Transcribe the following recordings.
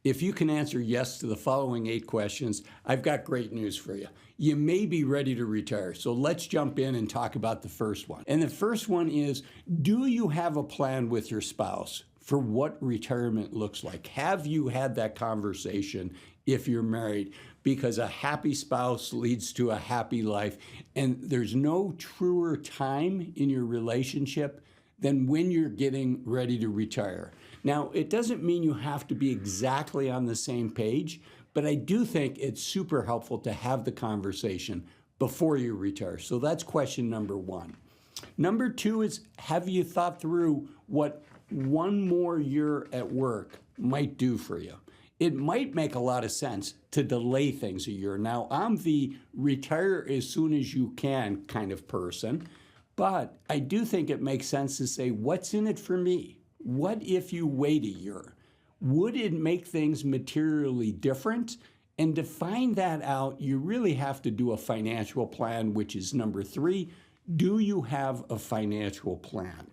If you can answer yes to the following 8 questions, I've got great news for you. You may be ready to retire. So let's jump in and talk about the first one. And the first one is, do you have a plan with your spouse for what retirement looks like? Have you had that conversation if you're married? Because a happy spouse leads to a happy life. And there's no truer time in your relationship than when you're getting ready to retire. Now, it doesn't mean you have to be exactly on the same page, but I do think it's super helpful to have the conversation before you retire. So that's question number 1. Number 2 is, have you thought through what one more year at work might do for you? It might make a lot of sense to delay things a year. Now, I'm the retire as soon as you can kind of person, but I do think it makes sense to say, what's in it for me? What if you wait a year? Would it make things materially different? And to find that out, you really have to do a financial plan, which is number 3. Do you have a financial plan?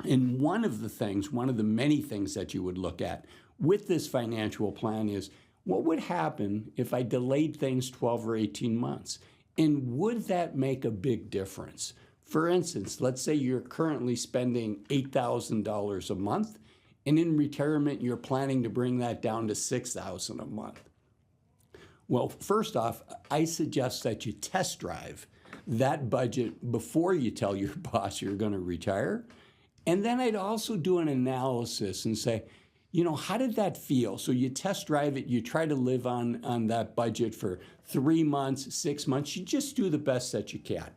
And one of the many things that you would look at with this financial plan is, what would happen if I delayed things 12 or 18 months? And would that make a big difference? For instance, let's say you're currently spending $8,000 a month, and in retirement, you're planning to bring that down to $6,000 a month. Well, first off, I suggest that you test drive that budget before you tell your boss you're going to retire. And then I'd also do an analysis and say, how did that feel? So you test drive it, you try to live on that budget for 3 months, 6 months. You just do the best that you can.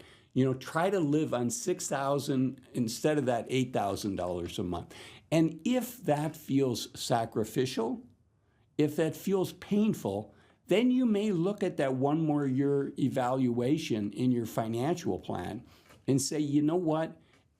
Try to live on $6,000 instead of that $8,000 a month. And if that feels sacrificial, if that feels painful, then you may look at that one more year evaluation in your financial plan and say, you know what?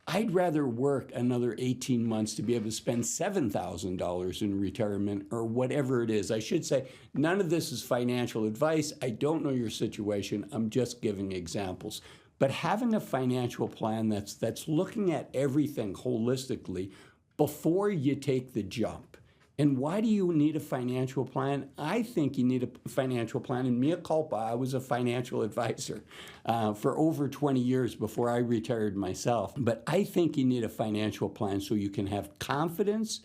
I'd rather work another 18 months to be able to spend $7,000 in retirement or whatever it is. I should say, none of this is financial advice. I don't know your situation. I'm just giving examples. But having a financial plan that's looking at everything holistically before you take the jump. And why do you need a financial plan? I think you need a financial plan. And mea culpa, I was a financial advisor for over 20 years before I retired myself. But I think you need a financial plan so you can have confidence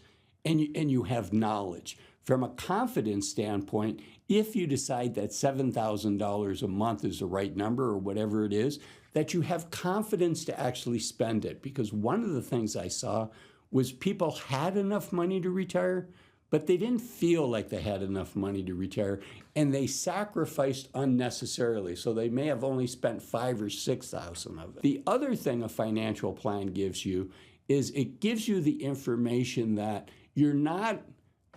and you have knowledge. From a confidence standpoint, if you decide that $7,000 a month is the right number or whatever it is, that you have confidence to actually spend it. Because one of the things I saw was people had enough money to retire, but they didn't feel like they had enough money to retire, and they sacrificed unnecessarily. So they may have only spent $5,000 or $6,000 of it. The other thing a financial plan gives you is it gives you the information that you're not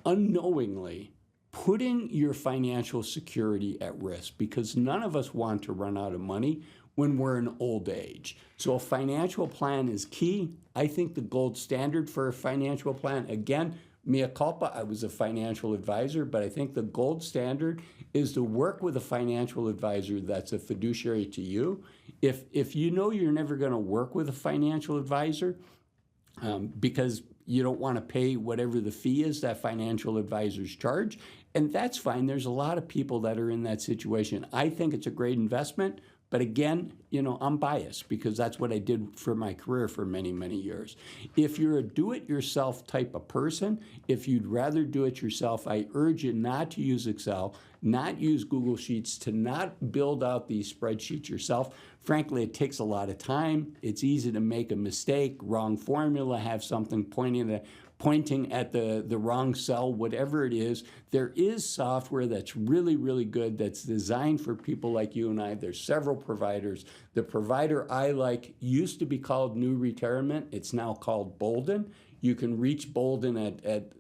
unknowingly putting your financial security at risk, because none of us want to run out of money when we're in old age. So a financial plan is key. I think the gold standard for a financial plan, again, mea culpa, I was a financial advisor, but I think the gold standard is to work with a financial advisor that's a fiduciary to you. If you know you're never going to work with a financial advisor because you don't want to pay whatever the fee is that financial advisors charge, and that's fine. There's a lot of people that are in that situation. I think it's a great investment. But again, I'm biased because that's what I did for my career for many, many years. If you're a do-it-yourself type of person, if you'd rather do it yourself, I urge you not to use Excel, not use Google Sheets, to not build out these spreadsheets yourself. Frankly, it takes a lot of time. It's easy to make a mistake, wrong formula, have something pointing at the wrong cell, whatever it is. There is software that's really, really good that's designed for people like you and I. There's several providers. The provider I like used to be called New Retirement. It's now called Bolden. You can reach Bolden at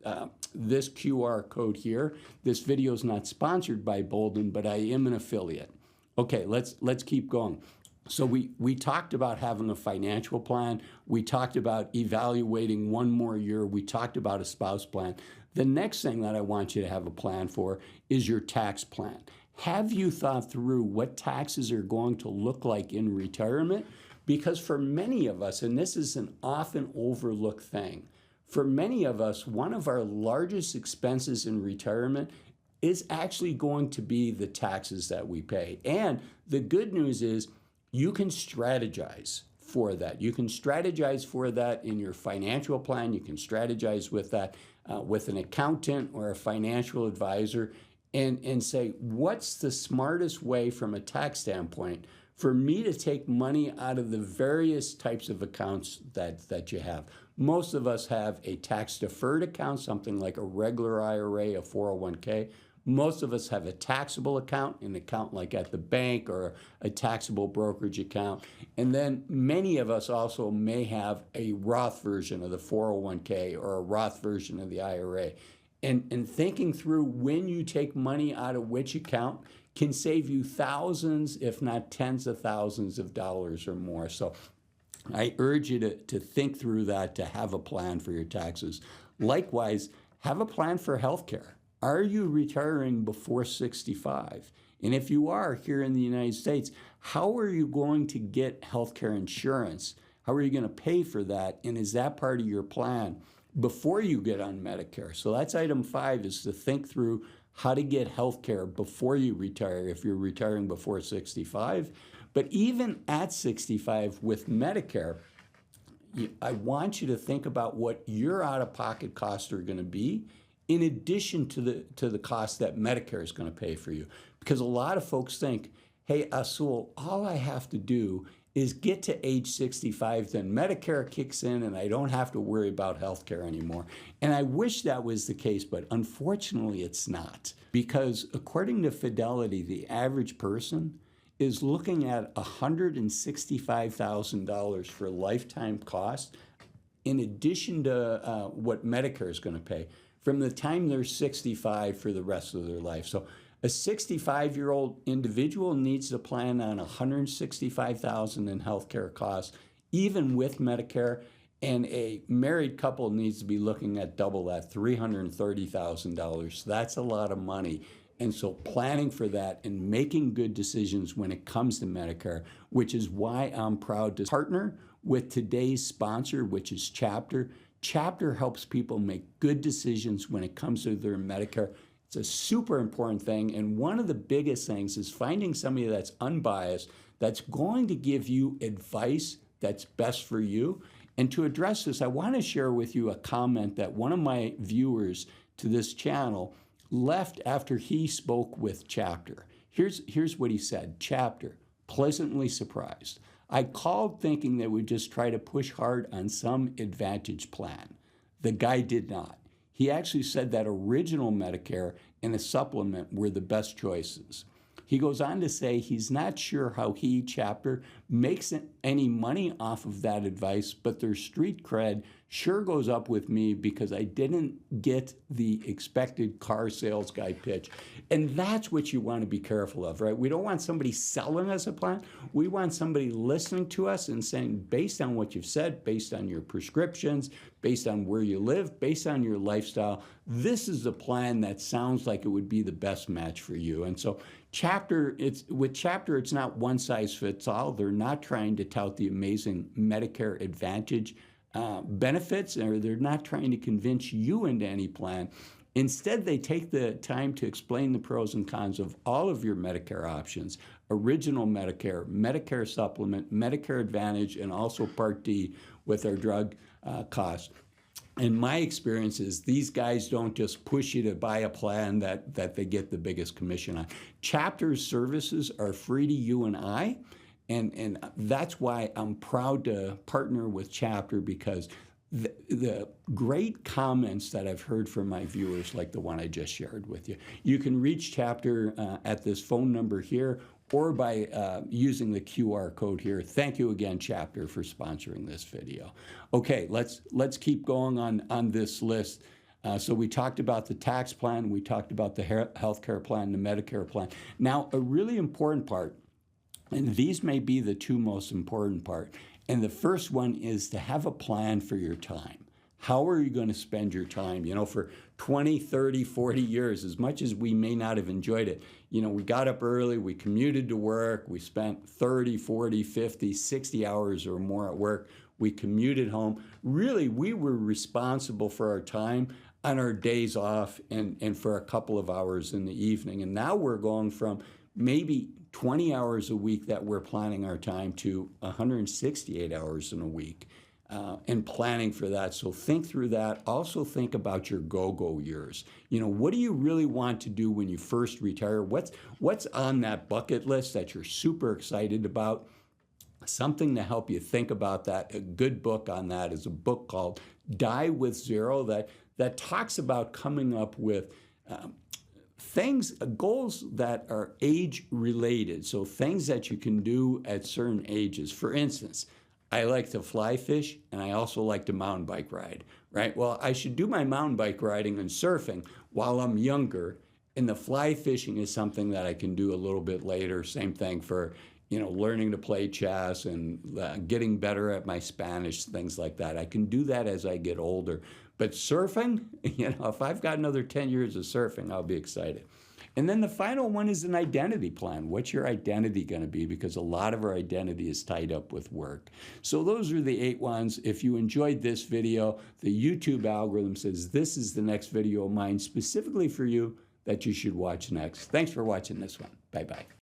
this QR code here. This video is not sponsored by Bolden, but I am an affiliate. Okay, let's keep going. So we talked about having a financial plan. We talked about evaluating one more year. We talked about a spouse plan. The next thing that I want you to have a plan for is your tax plan. Have you thought through what taxes are going to look like in retirement? Because for many of us, and this is an often overlooked thing, for many of us, one of our largest expenses in retirement is actually going to be the taxes that we pay. And the good news is you can strategize for that. You can strategize for that in your financial plan. You can strategize with that with an accountant or a financial advisor and say, what's the smartest way from a tax standpoint for me to take money out of the various types of accounts that you have. Most of us have a tax-deferred account, something like a regular IRA, a 401k. Most of us have a taxable account, an account like at the bank or a taxable brokerage account. And then many of us also may have a Roth version of the 401k or a Roth version of the IRA. And thinking through when you take money out of which account can save you thousands, if not tens of thousands of dollars or more. So I urge you to think through that, to have a plan for your taxes. Likewise, have a plan for healthcare. Are you retiring before 65? And if you are here in the United States, how are you going to get healthcare insurance? How are you going to pay for that? And is that part of your plan before you get on Medicare? So that's item 5, is to think through how to get healthcare before you retire if you're retiring before 65. But even at 65 with Medicare, I want you to think about what your out-of-pocket costs are going to be in addition to the cost that Medicare is going to pay for you. Because a lot of folks think, hey, Azul, all I have to do is get to age 65, then Medicare kicks in and I don't have to worry about health care anymore. And I wish that was the case, but unfortunately it's not. Because according to Fidelity, the average person is looking at $165,000 for lifetime cost in addition to what Medicare is going to pay from the time they're 65 for the rest of their life. So a 65-year-old individual needs to plan on $165,000 in healthcare costs, even with Medicare, and a married couple needs to be looking at double that, $330,000. That's a lot of money. And so planning for that and making good decisions when it comes to Medicare, which is why I'm proud to partner with today's sponsor, which is Chapter. Chapter helps people make good decisions when it comes to their Medicare. It's a super important thing. And one of the biggest things is finding somebody that's unbiased, that's going to give you advice that's best for you. And to address this, I want to share with you a comment that one of my viewers to this channel left after he spoke with Chapter. Here's what he said. Chapter, pleasantly surprised. I called thinking they would just try to push hard on some Advantage plan. The guy did not. He actually said that original Medicare and a supplement were the best choices. He goes on to say he's not sure how he, Chapter, makes any money off of that advice, but their street cred sure goes up with me because I didn't get the expected car sales guy pitch. And that's what you want to be careful of, right? We don't want somebody selling us a plan. We want somebody listening to us and saying, based on what you've said, based on your prescriptions, based on where you live, based on your lifestyle, this is a plan that sounds like it would be the best match for you. And so with Chapter, it's not one size fits all. They're not trying to tout the amazing Medicare Advantage benefits, or they're not trying to convince you into any plan. Instead, they take the time to explain the pros and cons of all of your Medicare options: original Medicare, Medicare supplement, Medicare Advantage, and also Part D with our drug costs. And my experience is these guys don't just push you to buy a plan that they get the biggest commission on. Chapter's services are free to you and I, and that's why I'm proud to partner with Chapter, because the great comments that I've heard from my viewers, like the one I just shared with you. You can reach Chapter at this phone number here or by using the QR code here. Thank you again, Chapter, for sponsoring this video. Okay, let's keep going on this list. So we talked about the tax plan, we talked about the healthcare plan, the Medicare plan. Now, a really important part, and these may be the two most important part, and the first one is to have a plan for your time. How are you going to spend your time? You know, for 20, 30, 40 years, as much as we may not have enjoyed it, you know, we got up early, we commuted to work, we spent 30, 40, 50, 60 hours or more at work. We commuted home. Really, we were responsible for our time on our days off and for a couple of hours in the evening. And now we're going from maybe 20 hours a week that we're planning our time to 168 hours in a week. And planning for that. So think through that. Also think about your go-go years. You know, what do you really want to do when you first retire? What's on that bucket list that you're super excited about? Something to help you think about that. A good book on that is a book called Die with Zero that talks about coming up with goals that are age related. So things that you can do at certain ages. For instance, I like to fly fish, and I also like to mountain bike ride, right? Well, I should do my mountain bike riding and surfing while I'm younger, and the fly fishing is something that I can do a little bit later. Same thing for, you know, learning to play chess and getting better at my Spanish, things like that. I can do that as I get older. But surfing, you know, if I've got another 10 years of surfing, I'll be excited. And then the final one is an identity plan. What's your identity going to be? Because a lot of our identity is tied up with work. So those are the 8 ones. If you enjoyed this video, the YouTube algorithm says this is the next video of mine specifically for you that you should watch next. Thanks for watching this one. Bye-bye.